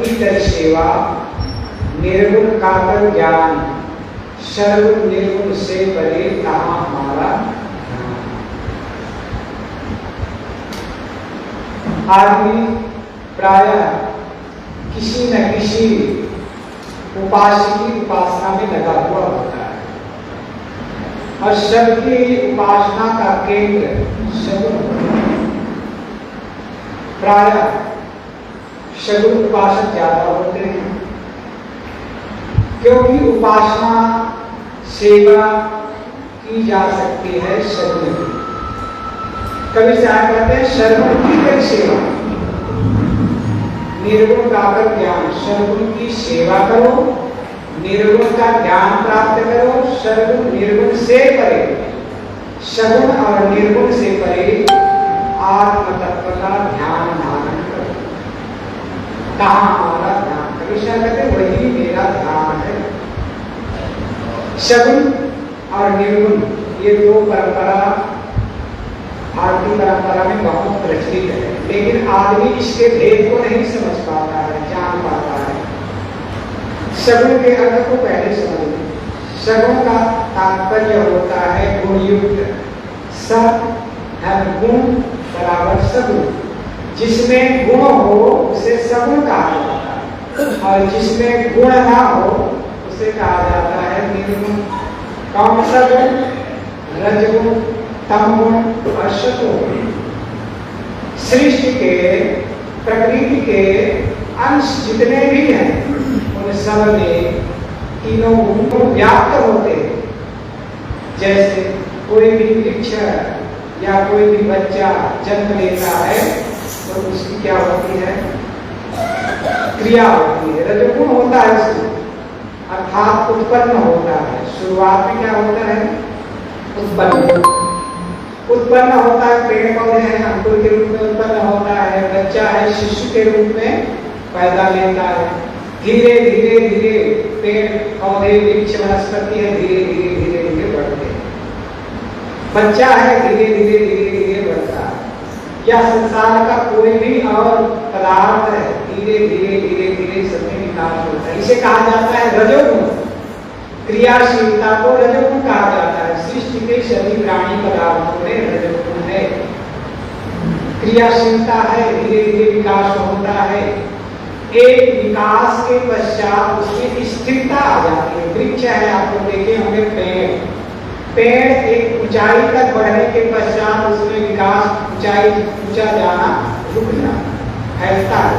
की कर सेवा, निर्गुण का कर ज्ञान, सर्वगुण निर्गुण से परे कहाँ हमारा ध्यान। आदमी प्रायः किसी न किसी उपास्य की उपासना में लगा हुआ होता है और सबकी उपासना का केंद्र सगुण। प्रायः सगुण उपासक ज्यादा होते हैं, क्योंकि उपासना सेवा की जा सकती है सगुण की। कभी साहब कहते हैं सर्वगुण की कर सेवा, निर्गुण का कर ज्ञान, सर्वगुण की सेवा करो, निर्गुण का ज्ञान प्राप्त करो, सर्वगुण निर्गुण से परे, सगुण और निर्गुण से परे आत्म तत्व का ध्यान धारण करो। कहाँ हमारा ध्यान? कभी कहते वही मेरा ध्यान है। सगुण और निर्गुण ये दो परंपरा भारतीय परंपरा में बहुत प्रचलित है, लेकिन आदमी इसके भेद को नहीं समझ पाता है, जान पाता है। सगुण के अर्थ को पहले समझ लें। सगुण का तात्पर्य होता है गुणयुक्त। सब गुण बराबर सगुण, जिसमें गुण हो उसे सगुण कहा जाता है और जिसमें गुण ना हो उसे कहा जाता है निर्गुण। कौन सा गुण? रजगुण, तमगुण और सतोगुण। सृष्टि के प्रकृति के अंश जितने भी हैं उन सब में तीनों गुण व्याप्त होते हैं। जैसे कोई भी वृक्ष या कोई भी बच्चा जन्म लेता है तो उसकी क्या होती है? क्रिया होती है, रजोगुण होता है उसमें, अर्थात उत्पन्न होता है। शुरुआत में क्या होता है? उत्पन्न होता है। पेड़ पौधे हैं, अंकुर के रूप में उत्पन्न होता है। बच्चा है, शिशु के रूप में पैदा लेता है। धीरे धीरे धीरे पेड़ पौधे वृक्ष वनस्पति है, धीरे धीरे धीरे धीरे बढ़ते हैं। बच्चा है, धीरे धीरे धीरे धीरे बढ़ता है। या संसार का कोई भी और पदार्थ है, धीरे धीरे धीरे धीरे सबमें विकास होता है। इसे कहा जाता है रजोगुण। क्रियाशीलता को रजोगुण कहा जाता है। सृष्टि के सभी प्राणी पदार्थों में रजोगुण है, क्रियाशीलता है, धीरे धीरे विकास होता है। एक विकास के पश्चात उसमें स्थिरता आ जाती है। वृक्ष है, आप लोग देखे होंगे पेड़ एक ऊंचाई तक बढ़ने के पश्चात उसमें विकास ऊंचाई ऊंचा जाना रुक जाता, फैलता है,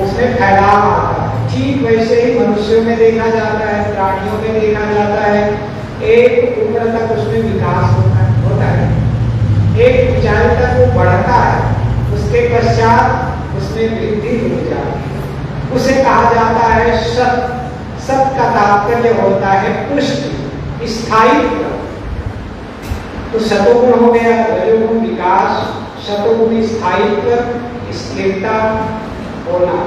उसमें फैलाव आता है। ठीक वैसे ही मनुष्यों में देखा जाता है, प्राणियों में देखा जाता है। एक उम्र तक उसमें विकास होता है, एक ऊंचाई तक वो बढ़ता है, उसके पश्चात उसमें वृद्धि हो जाती है। उसे कहा जाता है सत। सत का तात्पर्य होता है पुष्टि, स्थायित्व। तो सतोगुण हो गया रजोगुण विकास, सतोगुण स्थायित्व, स्थिरता होना।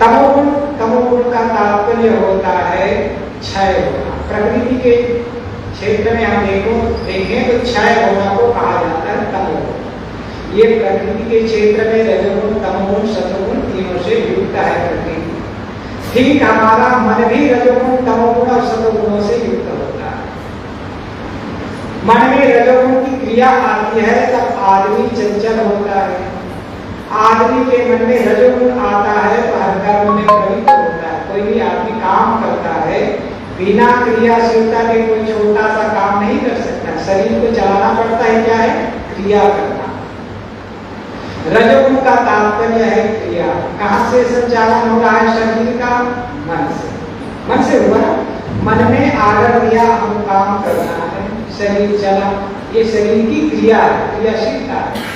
तमोगुण का तात्पर्य होता है क्षय होना। प्रकृति के क्षेत्र में हम देखें तो क्षय होना को कहा जाता है तमोगुण। ये प्रकृति के क्षेत्र में रजोगुण, तमोगुण, सतोगुण तीनों से युक्त है प्रकृति। ठीक हमारा मन भी रजोगुण, तमोगुण और सतोगुणों से युक्त होता है। मन में रजोगुण की क्रिया आती है तब आदमी चंचल होता है। आदमी के मन में रजोगुण आता है तो हर कर्म में प्रवृत्त होता है। कोई भी आदमी काम करता है, बिना क्रियाशीलता के कोई छोटा सा काम नहीं कर सकता। शरीर को चलाना पड़ता है, क्या है? क्रिया करना। रजोगुण का तात्पर्य है क्रिया। कहां से संचालन हो रहा है शरीर का? मन से। मन से हुआ, मन में आर्डर दिया हम काम करना है, शरीर चला, ये शरीर की क्रिया है, क्रियाशीलता है।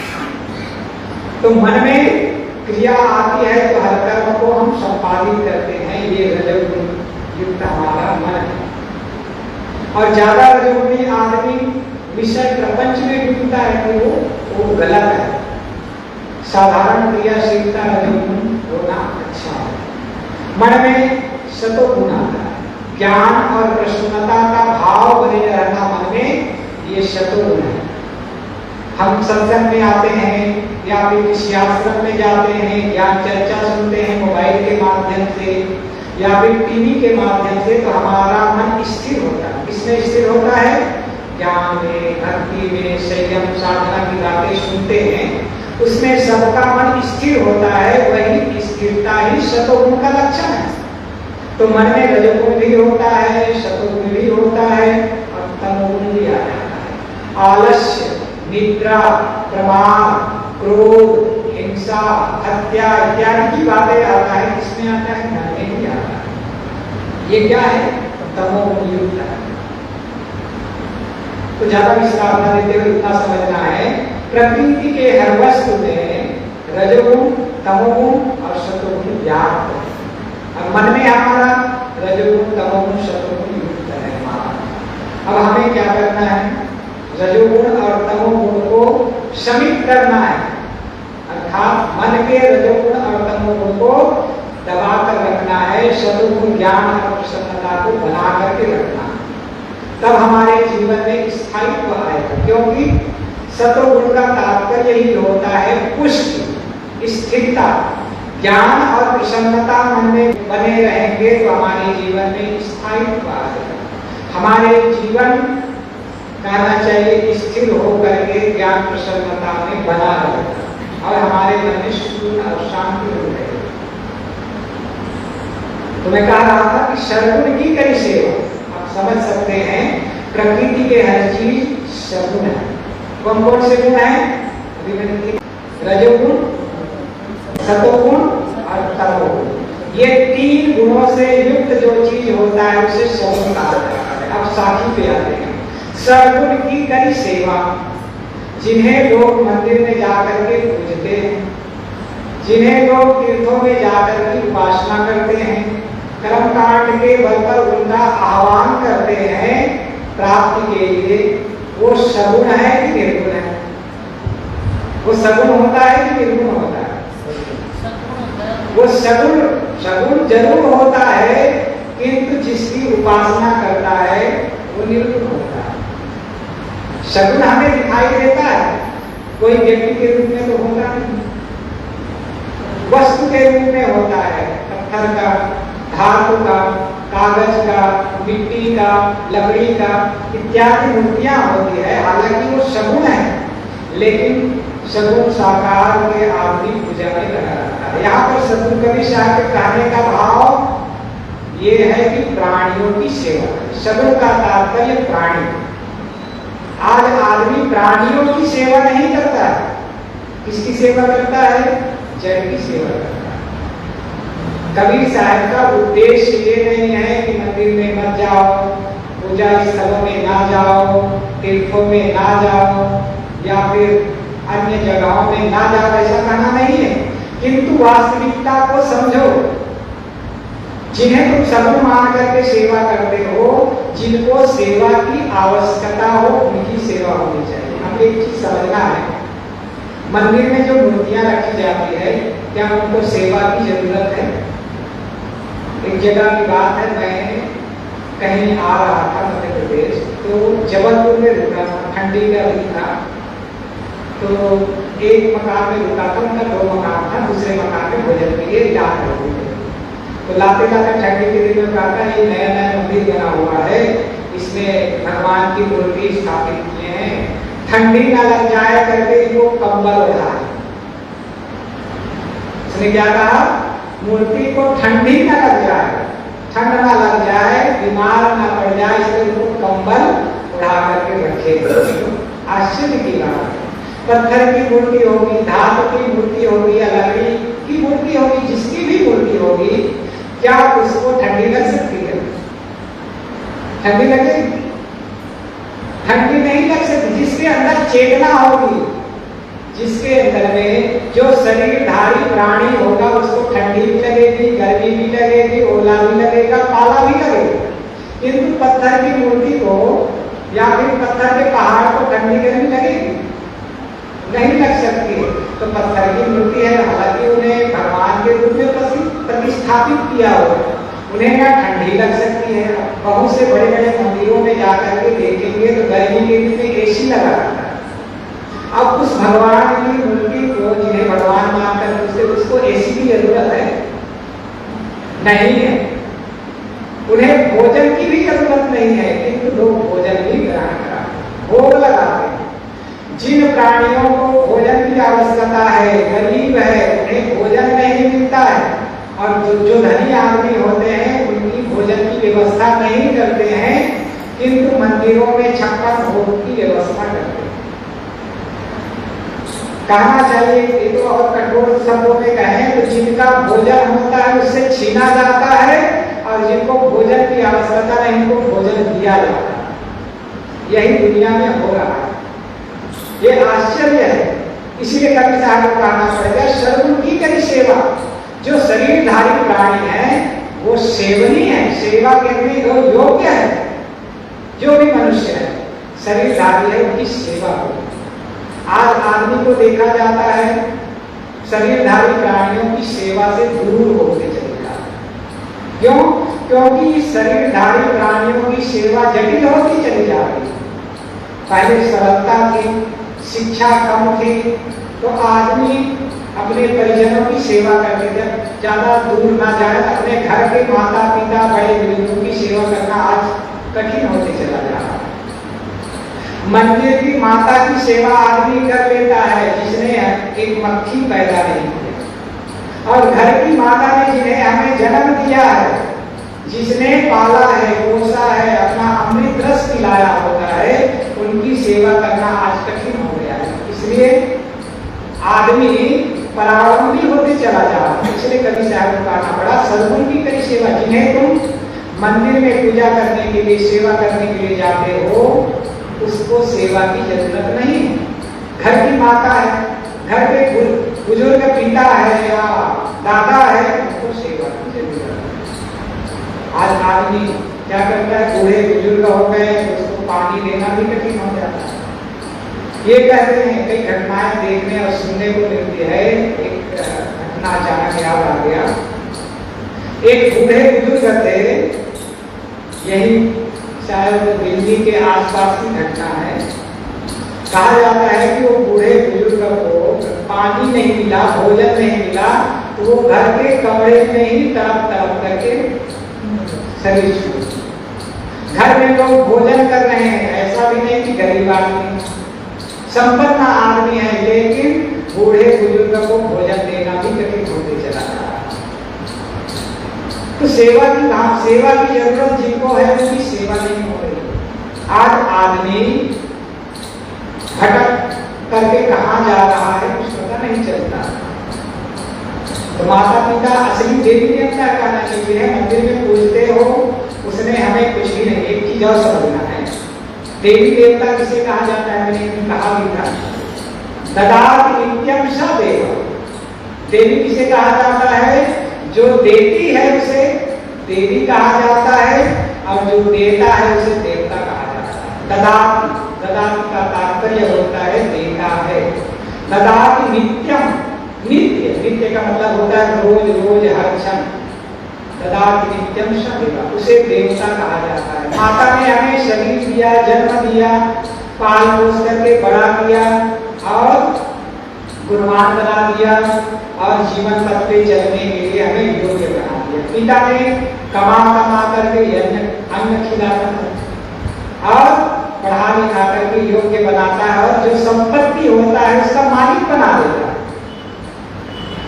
तो मन में क्रिया आती है तो हर कर्म को हम संपादित करते हैं, ये रजोगुण युक्त हमारा मन है। और ज्यादा रजोगुणी आदमी विषय प्रपंच में डूबता है तो वो गलत है। साधारण क्रियाशीलता रजोगुण होना अच्छा है। मन में सतोगुण आता है, ज्ञान और प्रसन्नता का भाव बने रहना मन में, ये सतोगुण है। हम सत्संग में आते हैं, या फिर किसी आश्रम में जाते हैं, ज्ञान चर्चा सुनते हैं मोबाइल के माध्यम से या फिर टीवी के माध्यम से, तो हमारा मन स्थिर होता है। किसमें स्थिर होता है? ज्ञान में, भक्ति में, संयम साधना की बातें सुनते हैं, उसमें सबका मन स्थिर होता है। वही स्थिरता ही सतोगुण का लक्षण है। तो मन में रजोगुण भी होता है, सतोगुण भी होता है और तमोगुण भी आ जाता है। आलस्य, निद्रा, प्रमाद, क्रोध, हिंसा, हत्या इत्यादि की बातें आता है। किसमें आता है? मन में ही आता है। ये क्या है? तमोगुण युक्त है। तो ज्यादा विस्तार न देते हुए इतना समझना है, प्रकृति के हर वस्तु में रजोगुण, तमोगुण और सतोगुण व्याप्त है। और मन में हमारा रजोगुण, तमोगुण, सतोगुण युक्त है हमारा। अब हमें क्या करना है? रजोगुण और तमोगुण को शमित करना है, अर्थात मन के रजोगुण और तमोगुण को दबा कर रखना है। सतोगुण ज्ञान और प्रसन्नता को बना करके रखना है। तब हमारे जीवन में स्थायित्व आएगा, क्योंकि सतोगुण का तात्पर्य ही होता है पुष्टि, स्थिरता। ज्ञान और प्रसन्नता मन में बने रहेंगे तो हमारे जीवन में स्थायित्व आएगा। हमारे जीवन कहना चाहिए स्थिर होकर के ज्ञान प्रसन्नता में बना रहेगा और हमारे मन में सुकून और शांति हो रहेगी। तो मैं कह रहा था कि सद्गुण की कई सेवा, आप समझ सकते हैं, प्रकृति के हर चीज सद्गुण है। कौन कौन से गुण है? रजोगुण, सतोगुण और तमोगुण। ये तीन गुणों से युक्त जो चीज होता है उसे सद्गुण कहा जाता है। अब साथी पे आते हैं। सद्गुण की कई सेवा, जिन्हें लोग मंदिर में जाकर के पूजते हैं, जिन्हें लोग तीर्थों में जाकर के उपासना करते हैं, कर्मकांड के बल पर उनका आह्वान करते हैं प्राप्ति के लिए, वो सगुण है कि निर्गुण है? वो सगुण होता है कि निर्गुण होता है? वो सगुण जरूर होता है, किंतु जिसकी उपासना करता है वो निर्गुण होता है। सगुण हमें दिखाई देता है, कोई व्यक्ति के रूप में तो होता नहीं, वस्तु के रूप में होता है। पत्थर का, धातु का, कागज का, मिट्टी का, लकड़ी का इत्यादि मूर्तियां होती है। हालांकि वो सगुण है, लेकिन सगुण साकार के आदमी पूजा में लगा रहता है। यहाँ पर सद्गुरु कवि साहब के कहने का भाव ये है कि प्राणियों की सेवा। सगुण का तात्पर्य प्राणी। आज आदमी प्राणियों की सेवा नहीं करता है। किसकी सेवा करता है? जड़ की सेवा करता है। कबीर साहब का उद्देश्य ये नहीं है कि मंदिर में मत जाओ, पूजा स्थलों में ना जाओ, तीर्थों में ना जाओ या फिर अन्य जगहों में ना जाओ, ऐसा कहना नहीं है। किंतु वास्तविकता को समझो। जिन्हें तुम सगुण मान करके सेवा करते हो, जिनको सेवा की आवश्यकता हो, उनकी सेवा होनी चाहिए। हमें एक चीज समझना है, मंदिर में जो मूर्तियां रखी जाती है, क्या उनको सेवा की जरूरत है? एक जगह की बात है, मैं कहीं आ रहा था मध्य प्रदेश, तो जबलपुर में रुका था, ठंडी का दिन था। तो एक मकान में रुका था, उनका 2 मकान था, दूसरे मकान में भोजन के लिए जा रहे थे। तो लाते लाते ठंडी के दिन में कहा था, ये नया नया मंदिर बना हुआ है, इसमें भगवान की मूर्ति स्थापित किए हैं, ठंडी ना लग जाए करके इनको कंबल उठाए। उसने क्या कहा? मूर्ति को ठंडी ना लग जाए, ठंड ना लग जाए, बीमार ना पड़ जाए, इसलिए उनको कंबल उड़ा करके रखे। आश्चर्य की बात है। पत्थर की मूर्ति होगी, धातु की मूर्ति होगी या लकड़ी की मूर्ति होगी, जिसकी भी मूर्ति होगी, क्या उसको ठंडी लग सकती है? ठंडी लगेगी? ठंडी नहीं लग सकती। जिसके अंदर चेतना होगी, जिसके अंदर में जो शरीरधारी प्राणी होगा, उसको ठंडी भी लगेगी, गर्मी भी लगेगी, ओला भी लगेगा, पाला भी लगेगा। किंतु पत्थर की मूर्ति को या फिर पत्थर के पहाड़ को ठंडी गर्मी लगेगी? नहीं लग सकती है। तो पत्थर की मूर्ति है, हालांकि उन्हें भगवान के रूप में प्रतिष्ठापित किया हो, उन्हें क्या ठंडी लग सकती है? बहुत से बड़े बड़े मंदिरों में जाकर के देखेंगे तो गर्मी के दिन में एसी लगा रहता है। अब उस भगवान की मूर्ति को, जिन्हें भगवान मानकर पूजते, उसको ऐसी भी जरूरत है नहीं है। उन्हें भोजन की भी जरूरत नहीं है, किंतु लोग भोजन भी ग्रहण कराते, भोग लगाते हैं। जिन प्राणियों को भोजन की आवश्यकता है, गरीब है, उन्हें भोजन नहीं मिलता है, और जो धनी आदमी होते हैं उनकी भोजन की व्यवस्था नहीं करते हैं, किंतु मंदिरों में 56 भोग की व्यवस्था करते हैं। कहना चाहिए, ये तो और कठोर शब्दों में कहें तो जिनका भोजन होता है उससे छीना जाता है, और जिनको भोजन की आवश्यकता नहीं उनको भोजन दिया जाता है। यही दुनिया में हो रहा है, ये आश्चर्य है। इसीलिए कवि साहब को कहना पड़ेगा, सर्वगुण की करी सेवा। जो शरीरधारी प्राणी है वो सेवनीय है, सेवा करने को योग्य है। जो भी मनुष्य है शरीरधारी है, उनकी सेवा हो। आज आदमी को देखा जाता है शरीरधारी प्राणियों की सेवा से दूर होते चले जाते हैं। क्यों? क्योंकि शरीरधारी प्राणियों की सेवा जटिल होती चली जाती है। पहले सरलता थी, शिक्षा कम थी, तो आदमी अपने परिजनों की सेवा करते थे, ज्यादा दूर ना जाए। अपने घर के माता पिता बड़े बुजुर्गों की सेवा करना आज कठिन होते चला जा रहा है। मंदिर की माता की सेवा आदमी कर लेता है जिसने एक मक्खी पैदा नहीं किया, और घर की माता ने जिन्हें हमें जन्म दिया है, जिसने पाला है, पोसा है, अपना अमृत रस पिलाया होता है, उनकी सेवा करना आज कठिन हो गया है। इसलिए आदमी परावलंबी होते चला जा रहा है। इसलिए कवि साहब को कहना पड़ा, सद्गुण की करी सेवा। जिन्हें तुम मंदिर में पूजा करने के लिए, सेवा करने के लिए जाते हो, उसको सेवा की जरूरत नहीं। घर की माता है, घर के बुजुर्ग पिता है या दादा है, उसको सेवा की जरूरत है। आज आदमी क्या करता है, बूढ़े बुजुर्ग हो गए तो उसको पानी देना भी कठिन हो जाता है। ये कहते हैं, कई घटनाएं देखने और सुनने को मिलती है। एक घटना अचानक याद आ गया। एक बूढ़े बुजुर्ग थे, यही शायद दिल्ली के आसपास की घटना है। कहा जाता है कि वो बूढ़े बुजुर्ग को पानी नहीं मिला, भोजन नहीं मिला, तो वो घर के कमरे में ही तड़प तड़प करके शरीर छूट। घर में लोग भोजन कर रहे हैं, ऐसा भी नहीं कि गरीब आदमी, संपन्न आदमी है, लेकिन बूढ़े बुजुर्ग को भोजन देना भी कठिन होते चला जा रहा है। तो सेवा की कहाँ, सेवा की जरूरत जिनको है उनकी सेवा नहीं हो रही। आज आदमी भटक करके कहाँ जा रहा है कुछ पता नहीं चलता। तो माता पिता असली देवी देवता कहना चाहिए। मंदिर में पूजते हो, उसने हमें कुछ भी नहीं, एक चीज और समझना है, देवी देवता किसे कहा जाता है, मैंने कहा भी था, ददाति नित्यं स देव। देवी किसे कहा जाता है, जो देती है उसे देवी कहा जाता है, और जो देता है उसे देवता कहा जाता है। ददाति, ददाति का तात्पर्य होता है देता है। ददाति नित्यम, नित्य, नित्य का मतलब होता है रोज रोज हर क्षण। ददाति नित्यम स देव, उसे देवता कहा जाता है। माता ने हमें शरीर दिया, जन्म दिया, पाल पोस करके बड़ा किया और गुणवान बना दिया, और जीवन पथ पे चलने के लिए हमें योग्य बना दिया। पिता ने कमा कमा करके अन्न खिलाता है और पढ़ा लिखा करके योग्य बनाता है, और जो संपत्ति होता है उसका मालिक बना देता है।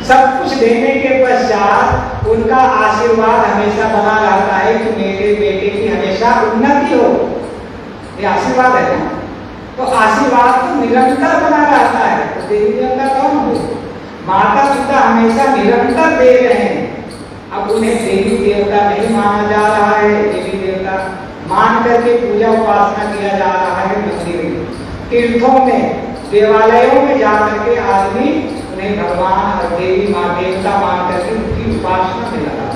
सब कुछ देने के पश्चात उनका आशीर्वाद हमेशा बना रहता है कि मेरे बेटे की हमेशा उन्नति हो। ये आशीर्वाद है ना, तो आशीर्वाद तो निरंतर बना रहता है। तो देवी देवता कौन हो, माता पिता हमेशा निरंतर दे रहे हैं। अब उन्हें देवी देवता नहीं माना जा रहा है, देवी देवता मान करके पूजा उपासना किया जा रहा है। मंदिर में, तीर्थों में, देवालयों में जाकर के आदमी उन्हें भगवान और देवी माँ देवता मान करके उनकी उपासना में लगा।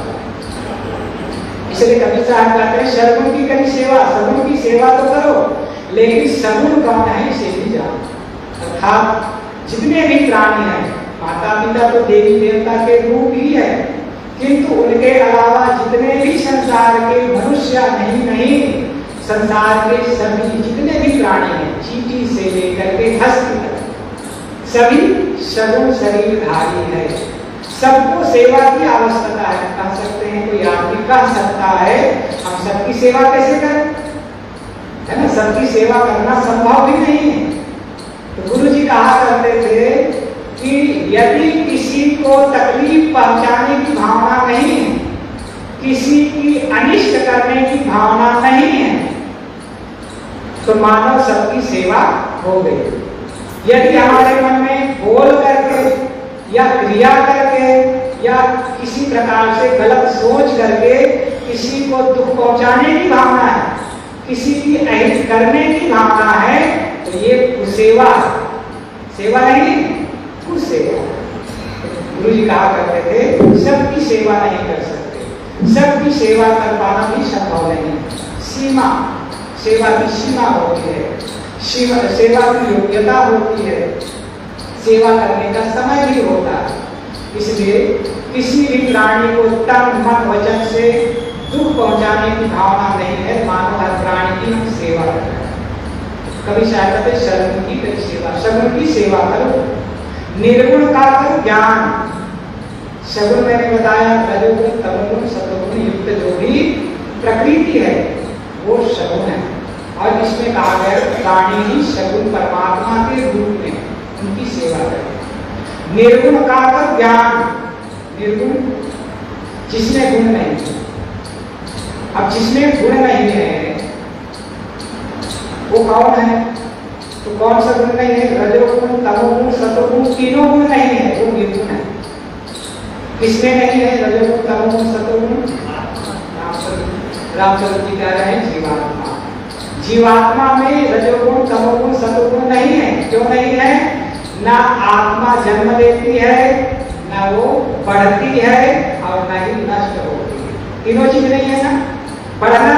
इसलिए कवि साहब कहते हैं, सद्गुण की करी सेवा। सद्गुण की सेवा तो करो, लेकिन सद्गुण कौन है इसे भी जानो। अर्थात जितने भी प्राणी हैं, माता पिता तो देवी देवता के रूप ही है, किंतु उनके अलावा जितने भी संसार के मनुष्य नहीं, संसार के सभी जितने भी प्राणी हैं, चींटी से लेकर के हंस तक, सभी सगुण शरीरधारी है, सबको सेवा की आवश्यकता है। कह सकते हैं कोई आदमी कह सकता है हम सबकी सेवा कैसे करें, है ना, सबकी सेवा करना संभव भी नहीं है। तो गुरु जी कहा करते थे कि यदि किसी को तकलीफ पहुंचाने की भावना नहीं है, किसी की अनिष्ट करने की भावना नहीं है, तो मानव सबकी सेवा हो गई। यदि हमारे मन में बोल करके या क्रिया करके या किसी प्रकार से गलत सोच करके किसी को दुख पहुंचाने की भावना है, किसी की अहित करने की भावना है, तो ये कुसेवा, सेवा नहीं कुसेवा। गुरु जी कहा करते थे सबकी सेवा नहीं कर सकते, सबकी सेवा कर पाना भी संभव नहीं। सीमा, सेवा की सीमा होती है, सेवा की योग्यता होती है, सेवा करने का समय भी होता है। इसलिए किसी भी प्राणी को तन मन वचन से दुख पहुंचाने की भावना नहीं है। मानव हर प्राणी की हम सेवा करते हैं। कभी शायद कहते सगुण की कई सेवा, सगुण की सेवा करो, निर्गुण का करो ज्ञान। सगुण मैंने बताया रजोगुण तमोगुण सतोगुण युक्त जो भी प्रकृति है वो सगुण है। और इसमें कहा गया प्राणी ही सगुण परमात्मा के रूप में उनकी सेवा करें। निर्गुण का कर ज्ञान, निर्गुण जिसमें गुण नहीं। अब जिसमें गुण नहीं है वो कौन है, तो कौन सा गुण नहीं है, रजोगुण तमोगुण सतोगुण तीनों गुण नहीं है, वो निर्गुण है। किसमें नहीं है रजोगुण तमोगुण सतोगुण, रामचंद्र जी कह रहे हैं जीवात्मा। जीवात्मा में रजोगुण तमोगुण सतोगुण नहीं है। क्यों नहीं है, ना आत्मा जन्म लेती है, ना वो बढ़ती है और ना ही नष्ट होती है। तीनों चीज नहीं है ना, बढ़ना,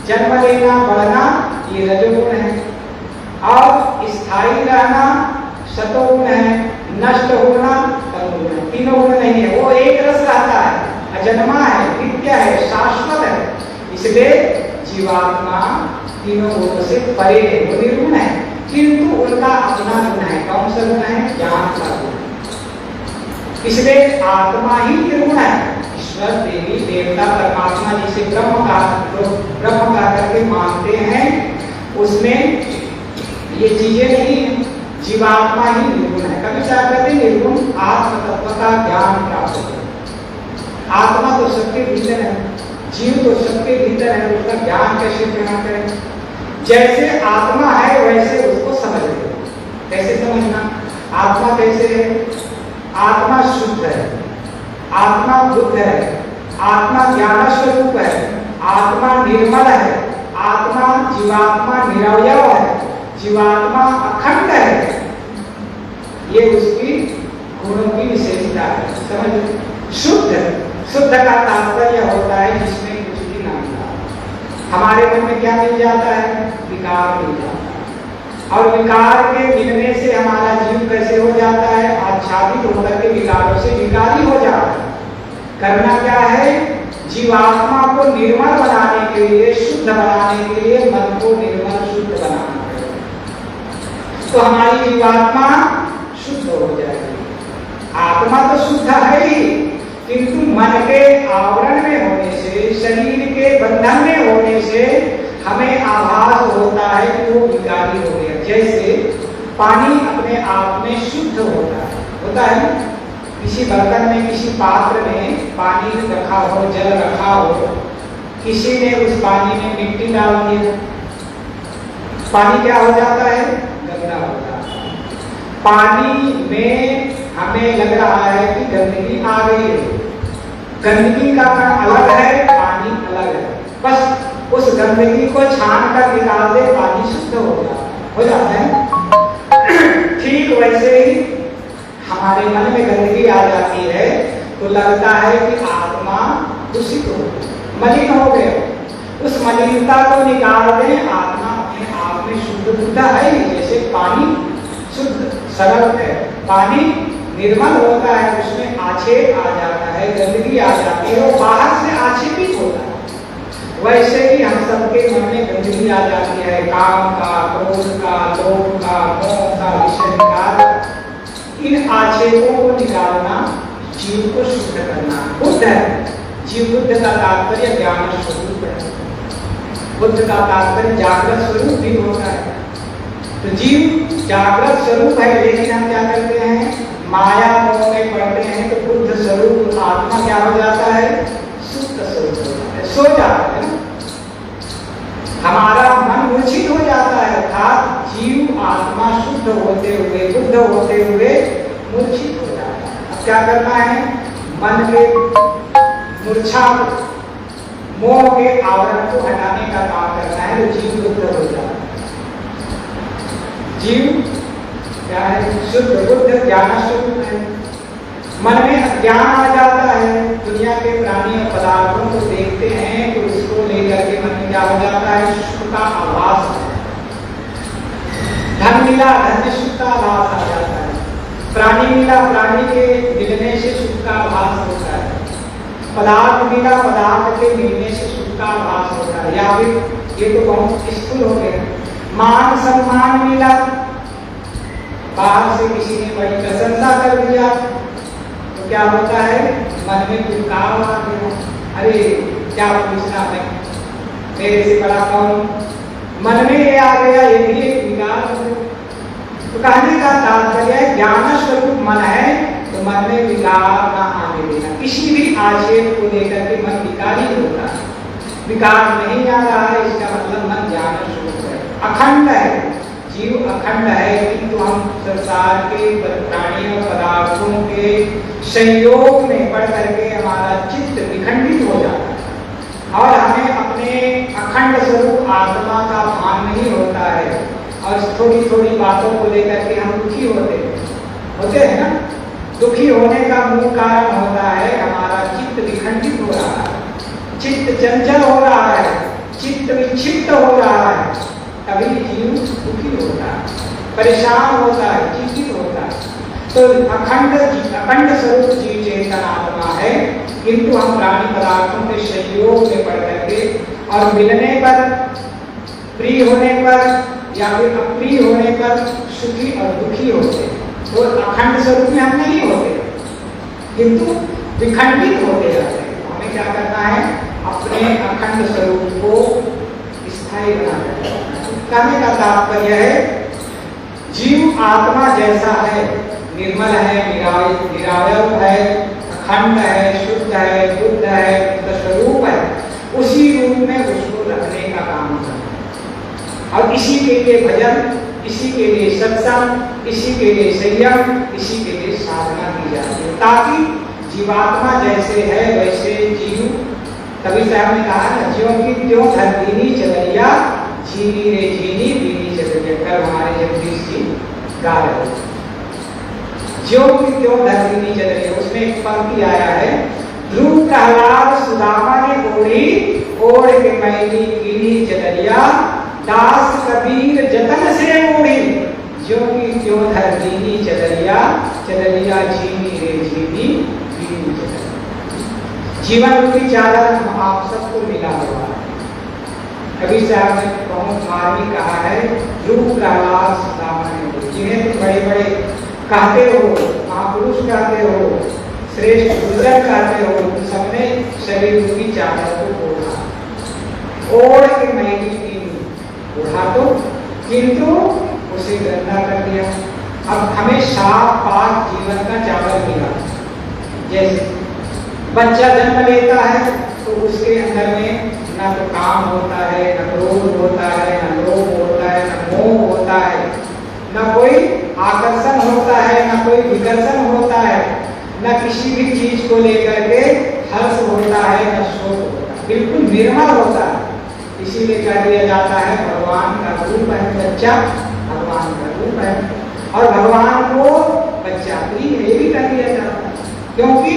जन्म लेना, बढ़ना ये रजोगुण है, और स्थायी रहना सतोगुण है, नष्ट होना तमोगुण है। तीनों गुण नहीं है, वो एक रस रहता है, अजन्मा है, नित्य है, शाश्वत है। इसलिए जीवात्मा तीनों गुणों से परे है, वो निर्गुण है, किंतु उनका अपना गुण है। कौन सा गुण है, ज्ञान का गुण। इसलिए आत्मा ही निर्गुण है। ईश्वर देवी देवता परमात्मा जिसे ब्रह्म का करके मानते हैं, उसमें ये चीजें नहीं है, जीवात्मा ही निर्गुण है। कभी क्या कहते हैं, निर्गुण आत्म तत्व का ज्ञान प्राप्त हो। आत्मा तो सबके भीतर है, जीव तो सबके भीतर है, उसका ज्ञान कैसे ग्रहण करें। जैसे आत्मा है वैसे उसको समझ लो। कैसे समझना, आत्मा कैसे है, आत्मा शुद्ध है, आत्मा बुद्ध है, आत्मा ज्ञान स्वरूप है, आत्मा निर्मल है, आत्मा जीवात्मा निरवयव है, जीवात्मा अखंड है। ये उसकी गुणों की विशेषता है। समझ, शुद्ध, शुद्ध का तात्पर्य होता है जिसमें कुछ भी ना मिला। हमारे मन में क्या मिल जाता है, विकार मिल जाता है, और विकार के मिलने से हमारा जीव कैसे हो जाता है, आच्छादित होकर के विकारों से विकारी हो जाता है। करना क्या है, जीवात्मा को निर्मल बनाने के लिए, शुद्ध बनाने के लिए मन को निर्मल शुद्ध बनाना है, तो हमारी जीवात्मा शुद्ध हो जाएगी। आत्मा तो शुद्ध है ही, किंतु मन के आवरण में होने से, शरीर के बंधन में होने से हमें आभास होता है कि वो विकारी हो गया। जैसे पानी अपने आप में शुद्ध होता है। किसी बर्तन में, किसी पात्र में पानी रखा हो, जल रखा हो, किसी ने उस पानी में मिट्टी डाल दी, पानी क्या हो जाता है, गंदा हो जाता है। पानी में हमें लग रहा है कि गंदगी आ गई है, गंदगी का कण अलग है, पानी अलग है, बस उस गंदगी को छान कर निकाल दे, पानी शुद्ध हो जाता है। ठीक वैसे ही हमारे मन में गंदगी आ जाती है तो लगता है कि आत्मा दूषित हो, मलिन हो गया। उस मलिनता को निकाल दे, आत्मा अपने आप में शुद्ध बुद्ध है। जैसे पानी शुद्ध सरल है, पानी निर्मल होता है, उसमें आक्षेप आ जाता है, गंदगी आ जाती है, वो बाहर से आक्षेपित होता है। वैसे ही हम सबके मन में गंदगी आ जाती है, काम का, क्रोध का, लोभ का, मोह का, विषय का, इन आक्षेपों को निकालना, जीव को शुद्ध करना बुद्ध है। जीव बुद्ध का तात्पर्य ज्ञान स्वरूप है। बुद्ध का तात्पर्य जागृत स्वरूप भी होता है। तो जीव जागृत स्वरूप है, लेकिन हम क्या करते हैं, माया मोह में पड़ते हैं। तो बुद्ध स्वरूप आत्मा क्या हो जाता है, सुप्त स्वरूप हो जाता है, सो जाता है ना। हमारा मन मूर्छित हो जाता है, अर्थात जीव आत्मा शुद्ध होते हुए, बुद्ध होते हुए मूर्छित हो जाता है। अब क्या करना है, मन के मूर्छा, मोह के आवरण को हटाने का काम करना है, तो जीव बुद्ध हो जाता है। जीव क्या है, शुद्ध बुद्ध ज्ञान स्वरूप है। मन में ज्ञान आ जाता है, दुनिया के प्राणी और पदार्थों को देखते हैं तो उसको लेकर के मन में क्या हो जाता है, सुख का आभास है। धन मिला, धन में सुख का आभास आ जाता है। प्राणी मिला, प्राणी के मिलने से सुख का आभास होता है। पदार्थ मिला, पदार्थ के मिलने से सुख का आभास होता है। या फिर ये तो बहुत स्थूल हो गया। मान सम्मान मिला, बाहर से किसी ने बड़ी प्रशंसा कर दिया तो क्या होता है, मन में दुर्भाव आ गया, अरे क्या पूछना है, मेरे से बड़ा कौन, मन में ये आ गया, ये भी एक विकार है। तो कहने का तात्पर्य है, ज्ञान स्वरूप मन है तो मन में विकार ना आने देना। किसी भी आक्षेप को लेकर के मन विकारी होता है। विकार नहीं आ रहा है, इसका मतलब मन ज्ञान स्वरूप है, अखंड है। जीव अखंड है, किंतु हम संसार के प्राणियों पदार्थों के संयोग में पड़ करके हमारा चित्त विखंडित हो जाता है और हमें अपने अखंड स्वरूप आत्मा का भान नहीं होता है और थोड़ी थोड़ी बातों को लेकर के हम दुखी होते हैं ना। दुखी होने का मूल कारण होता है हमारा चित्त विखंडित हो रहा है, चित्त चंचल हो रहा है, चित्त विक्षिप्त हो रहा है, तभी जीव दुखी होता है, परेशान होता है, चिंतित होता है। तो अखंड स्वरूप जीव चेतन आत्मा है, किंतु हम प्राणी पदार्थों के संयोग में पड़ करके और मिलने पर, प्रिय होने पर या फिर अप्रिय होने पर सुखी और दुखी होते हैं। तो अखंड स्वरूप में हम नहीं होते, किंतु विखंडित होते जाते हैं। हमें क्या करना है, अपने अखंड स्वरूप को स्थायी बनाना। कहने का तात्पर्य है, जीव आत्मा जैसा है, निर्मल है, निरावय है, अखंड है, शुद्ध है, बुद्ध है, स्वरूप है, उसी रूप में उसको रखने का काम करना। और इसी के लिए भजन, इसी के लिए सत्संग, इसी के लिए संयम, इसी के लिए साधना की जाती है, ताकि जीवात्मा जैसे है वैसे जीव। कबीर साहब ने कहा ना, ज्यों की त्यों धरतीनी चलैया, झीनी रे झीनी बीनी चलैया। कल हमारे जगदीश जी गा रहे, ज्यों की त्यों धरतीनी चलैया, उसमें एक पंक्ति आया है, ध्रुव प्रहलाद सुदामा ने ओढ़ी, ओढ़ के मैली कीनी चलैया, दास कबीर जतन से ओढ़ी, ज्यों की त्यों धरतीनी चलैया, चलैया झीनी रे झीनी बीनी चलैया। जीवन रूपी चादर आप सबको मिला हुआ है। कबीर साहब ने बहुत मार्मिक कहा है, ध्रुव प्रहलाद सुदामा ने, जिन्हें तुम बड़े बड़े कहते हो, महापुरुष कहते हो, श्रेष्ठ बुजुर्ग कहते हो, तुम सबने शरीर रूपी चादर को ओढ़ा, ओढ़ के मैली कीनी, ओढ़ा तो किंतु उसे गंदा कर दिया। अब हमें साफ पाक जीवन का चादर मिला। जैसे बच्चा जन्म लेता है तो उसके अंदर में न तो काम होता है, न क्रोध होता है, न लोभ होता है, न मोह होता है, न कोई आकर्षण होता है, न कोई विकर्षण होता है, न किसी भी चीज को लेकर के हर्ष होता है, न शोक होता है, बिल्कुल निर्मल होता है। इसीलिए कह दिया जाता है भगवान का रूप है बच्चा, भगवान का रूप है, और भगवान को बच्चा प्रिय है, ये भी कह दिया जाता है, क्योंकि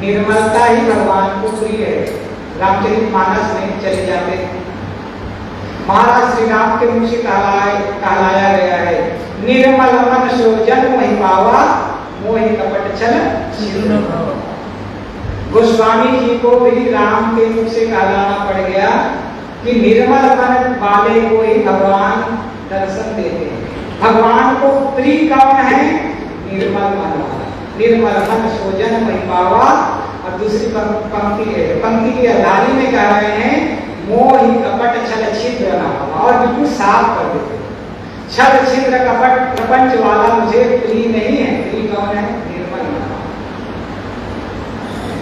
निर्मलता ही भगवान को प्रिय है। रामचरितमानस में चले जाते हैं, महाराज श्री राम के मुंह से कहलाया गया है, निर्मल मन सो जन मोहि पावा, मोहि कपट छल छिन्न भावा। गोस्वामी जी को भी राम के मुख से कहलाना पड़ गया कि निर्मल मन वाले को ही भगवान दर्शन देते हैं। भगवान को प्रिय कौन है? निर्मल मन वाला। निर्मल मन सोजन परिपावा। और दूसरी पंक्ति की अधारी में कह रहे हैं मोह ही कपट छल छिद्र न होगा, और बिल्कुल साफ कर देते। छल छिद्र कपट प्रपंच वाला मुझे प्रिय नहीं है। प्रिय कौन है? निर्मल मन वाला।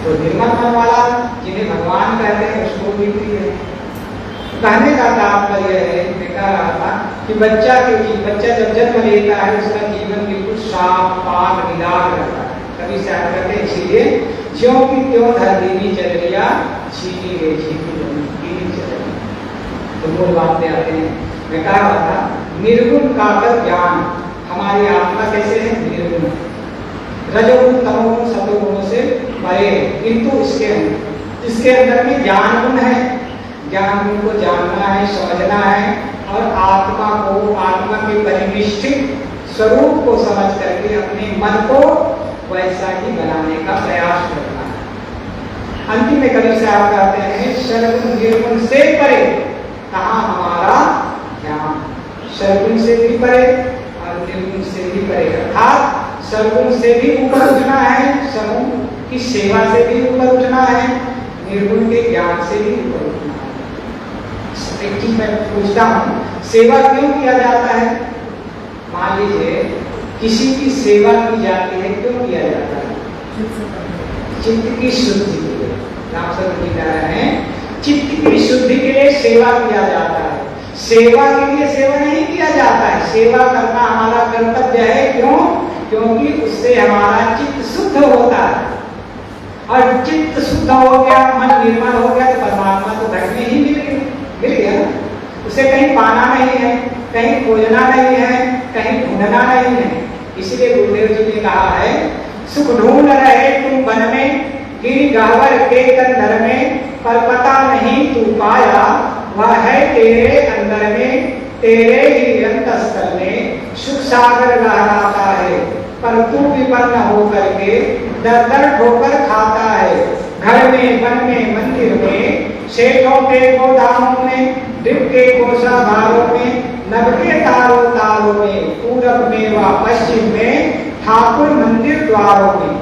तो निर्मल मन वाला जिन्हें भगवान कहते हैं उसको भी प्रिय है। कहने का तात्पर्य है, मैं कह रहा था कि बच्चा जब जन्म लेता है उसका जीवन बिल्कुल साफ पाक निराग रहता है। कभी से आप कहते हैं इसीलिए ज्यों की त्यों धरती चल रिया छीनी रे छीनी चल रही। तो मूल बात पे आते हैं। मैं कह रहा था निर्गुण का ज्ञान। हमारी आत्मा कैसे है? निर्गुण, रजोगुण तमोगुण सतोगुणों से परे, किंतु इसके अंदर में ज्ञान गुण है। ज्ञान गुण को जानना है, समझना है, और आत्मा के परिनिष्ठित स्वरूप को समझ करके अपने मन को वैसा ही बनाने का प्रयास करना है। अंतिम में कवि साहब कहते हैं सर्वगुण निर्गुण से परे कहाँ हमारा ध्यान। सर्वगुण से भी परे और निर्गुण से भी परे, अर्थात सर्वगुण से भी ऊपर उठना है, सगुण की सेवा से भी ऊपर उठना है, निर्गुण के ज्ञान से भी ऊपर उठना है। एक चीज मैं पूछता हूँ, सेवा क्यों किया जाता है? मान लीजिए किसी की सेवा की जाती है, क्यों किया जाता है? चित्त की शुद्धि के लिए। रामचंद्र जी कह रहे हैं चित्त की शुद्धि के लिए सेवा किया जाता है। सेवा के लिए सेवा नहीं किया जाता है। सेवा करना हमारा कर्तव्य है। क्यों? क्योंकि उससे हमारा चित्त शुद्ध होता है, और चित्त शुद्ध हो गया, मन निर्मल हो गया, तो परमात्मा तो घर में ही मिल गया। उसे कहीं पाना नहीं है, कहीं खोजना नहीं है, कहीं ढूंढना नहीं है। इसलिए गुरुदेव जी ने कहा है सुख ढूंढ रहे तुम वन में, गिर गहवर के कंदर में, पर पता नहीं तू पाया वह है तेरे अंदर में, तेरे ही अंतस्थल में सुख सागर लहराता है, पर तू विपन्न होकर के दर दर ठोकर खाता है। घर में, वन में, मंदिर में, सेठों के गोदामों में, डिप के कोषागारों में, नभ के तारों तारों में, पूरब में व पश्चिम में, ठाकुर मंदिर द्वारों में।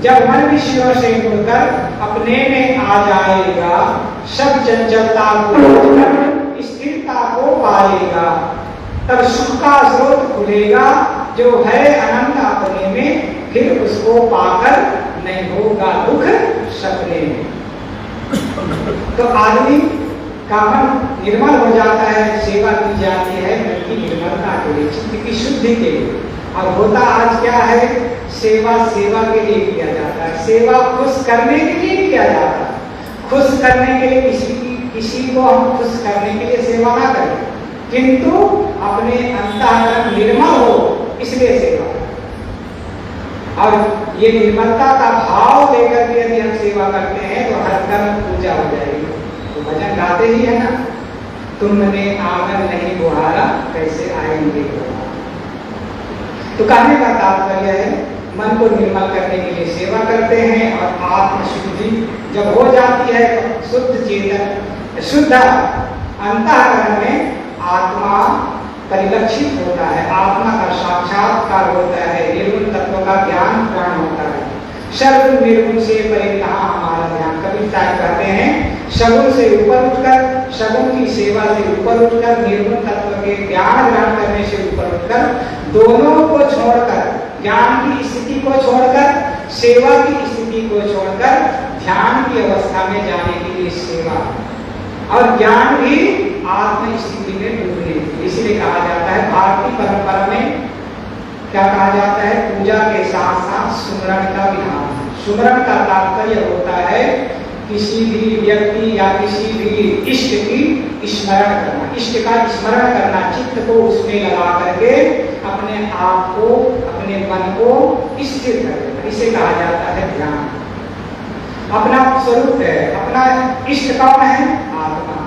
जब मन विषयों से मुड़कर अपने में आ जाएगा, सब चंचलता को स्थिरता को पाएगा, तब सुख का स्रोत खुलेगा जो है अनंत अपने में, फिर उसको पाकर नहीं होगा दुख सपने में। तो आदमी का मन निर्मल हो जाता है, सेवा की जाती है मन की निर्मलता के लिए, चित्त की शुद्धि के लिए। और होता आज क्या है? सेवा के लिए किया जाता है। सेवा खुश करने के लिए किया जाता है। खुश करने के लिए किसी को हम खुश करने के लिए सेवा ना करें, किंतु अपने अंतःकरण निर्मल हो इसलिए सेवा। और ये निर्मलता का भाव लेकर के यदि हम सेवा करते हैं तो हर कर्म पूजा हो जाएगी। तो भजन गाते ही है ना, तुमने आंगन नहीं बुहारा कैसे आएंगे। तो कहने का तात्पर्य है मन को निर्मल करने के लिए सेवा करते हैं, और आत्म शुद्धि जब हो जाती है तो शुद्ध चेतन शुद्ध अंतःकरण में आत्मा परिलक्षित होता है, आत्मा का साक्षात्कार होता है, निर्गुण तत्व का ज्ञान प्राण होता है। सर्वगुण निर्गुण से परे कहाँ हमारा ध्यान। कबीर साहब कहते हैं सगुण से ऊपर उठकर, सगुण की सेवा से ऊपर उठकर, निर्गुण तत्व के ज्ञान ग्रहण करने से ऊपर उठकर, दोनों को छोड़कर, ज्ञान की स्थिति को छोड़कर, सेवा की स्थिति को छोड़कर ध्यान की अवस्था में जाने के लिए सेवा, और ज्ञान भी आत्म स्थिति में डूबने। इसलिए कहा जाता है भारतीय परंपरा में क्या कहा जाता है? पूजा के साथ साथ सुमरण का विधान। सुमरण का तात्पर्य होता है किसी भी व्यक्ति या किसी भी इष्ट की स्मरण करना, इष्ट का स्मरण करना, चित्त को उसमें लगा करके अपने आप को, अपने मन को स्थिर कर देना, इसे कहा जाता है ध्यान। अपना स्वरूप है, अपना इष्ट कौन है? आत्मा।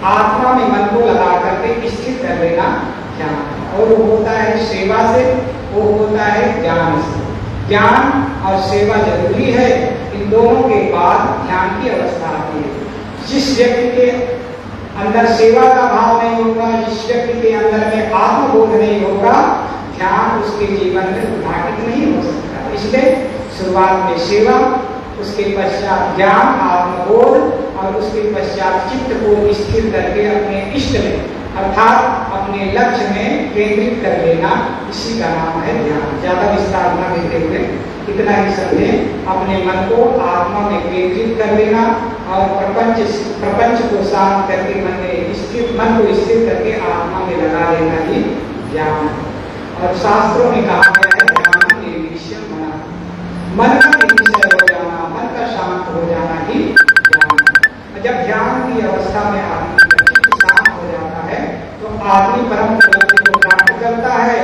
आत्मा में मन को लगा करके स्थिर कर लेना ध्यान। और वो होता है सेवा से, वो होता है ज्ञान से। ज्ञान और सेवा जरूरी है, इन दोनों के बाद ध्यान की अवस्था आती है। जिस व्यक्ति के अंदर सेवा का भाव नहीं होगा, जिस व्यक्ति के अंदर में आत्मबोध नहीं होगा, ध्यान उसके जीवन में उद्घाटित नहीं हो सकता। इसलिए शुरुआत में सेवा, उसके पश्चात ज्ञान आत्मबोध और उसके पश्चात चित्त को स्थिर करके अपने इष्ट में अर्थात अपने लक्ष्य में केंद्रित कर लेना, इसी का नाम है ध्यान। ज्यादा विस्तार न देते हुए इतना ही समझें, अपने मन को आत्मा में केंद्रित कर लेना और प्रपंच को शांत करके मन को स्थिर करके आत्मा में लगा लेना ही ज्ञान है। और शास्त्रों में कहा गया है ध्यान निर्विषय मना, मन का निर्विषय हो जाना, मन का शांत हो जाना ही ज्ञान है। जब ध्यान की अवस्था में आदमी का चित्त शांत हो जाता है तो आदमी परम उपलब्धि को प्राप्त करता है।